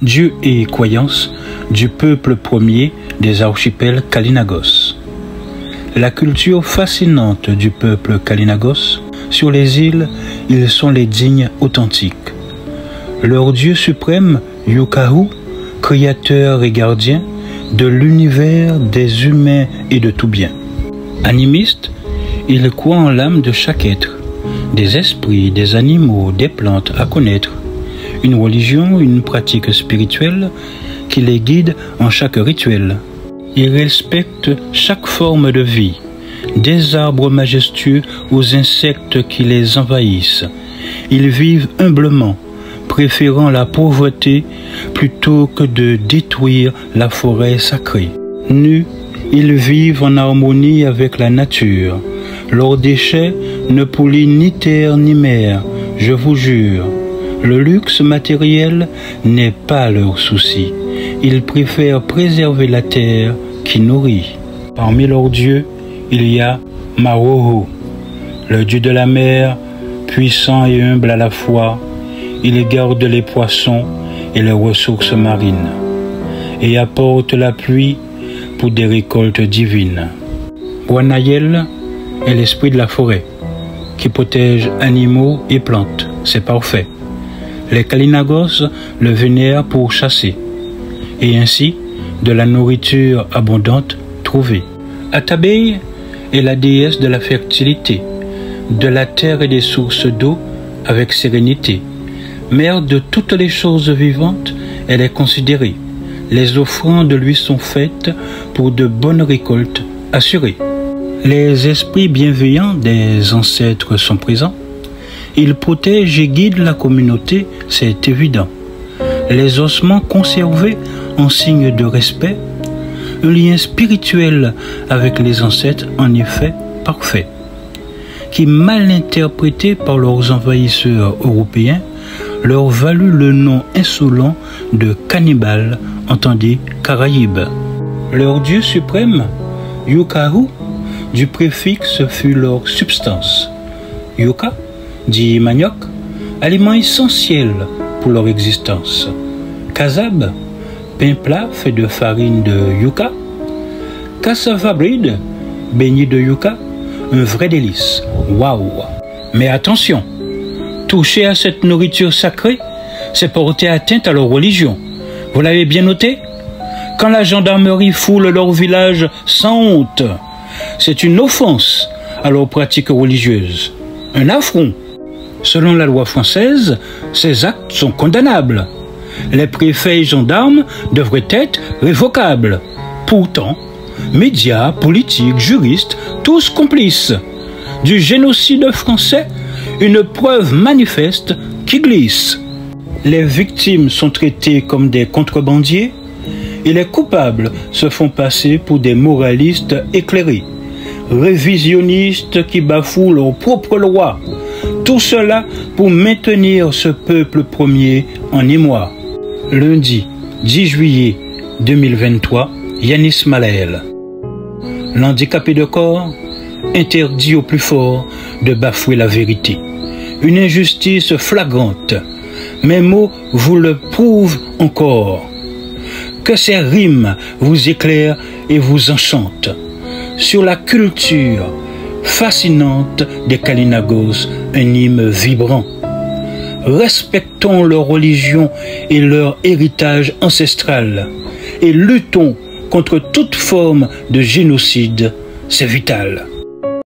Dieu et croyance du peuple premier des archipels Kalynagos. La culture fascinante du peuple Kalynagos. Sur les îles, ils sont les dignes authentiques. Leur Dieu suprême, Yukahu, créateur et gardien de l'univers des humains et de tout bien. Animiste, il croit en l'âme de chaque être, des esprits, des animaux, des plantes à connaître. Une religion, une pratique spirituelle qui les guide en chaque rituel. Ils respectent chaque forme de vie, des arbres majestueux aux insectes qui les envahissent. Ils vivent humblement, préférant la pauvreté plutôt que de détruire la forêt sacrée. Nus, ils vivent en harmonie avec la nature. Leurs déchets ne polluent ni terre ni mer, je vous jure. Le luxe matériel n'est pas leur souci. Ils préfèrent préserver la terre qui nourrit. Parmi leurs dieux, il y a Maroho, le dieu de la mer, puissant et humble à la fois. Il garde les poissons et les ressources marines et apporte la pluie pour des récoltes divines. Wanayel est l'esprit de la forêt qui protège animaux et plantes. C'est parfait. Les Kalynagos le vénèrent pour chasser et ainsi de la nourriture abondante trouvée. Atabey est la déesse de la fertilité, de la terre et des sources d'eau avec sérénité. Mère de toutes les choses vivantes, elle est considérée. Les offrandes lui sont faites pour de bonnes récoltes assurées. Les esprits bienveillants des ancêtres sont présents. Ils protègent et guident la communauté, c'est évident. Les ossements conservés en signe de respect, un lien spirituel avec les ancêtres en effet parfait, qui mal interprété par leurs envahisseurs européens, leur valut le nom insolent de cannibales, entendez Caraïbes. Leur dieu suprême, Yukahu, du préfixe fut leur substance. Yuka, dit manioc, aliment essentiel pour leur existence. Kazab, pain plat fait de farine de yucca. Cassava bride, beignet de yucca, un vrai délice. Waouh! Mais attention, toucher à cette nourriture sacrée, c'est porter atteinte à leur religion. Vous l'avez bien noté? Quand la gendarmerie foule leur village sans honte, c'est une offense à leurs pratiques religieuses, un affront. Selon la loi française, ces actes sont condamnables. Les préfets et gendarmes devraient être révocables. Pourtant, médias, politiques, juristes, tous complices. Du génocide français, une preuve manifeste qui glisse. Les victimes sont traitées comme des contrebandiers et les coupables se font passer pour des moralistes éclairés, révisionnistes qui bafouent leurs propres lois. Tout cela pour maintenir ce peuple premier en émoi. Lundi 10 juillet 2023, Yanis Malael. L'handicapé de corps interdit au plus fort de bafouer la vérité. Une injustice flagrante. Mes mots vous le prouvent encore. Que ces rimes vous éclairent et vous enchantent. Sur la culture fascinante des Kalynagos, un hymne vibrant. Respectons leur religion et leur héritage ancestral et luttons contre toute forme de génocide, c'est vital.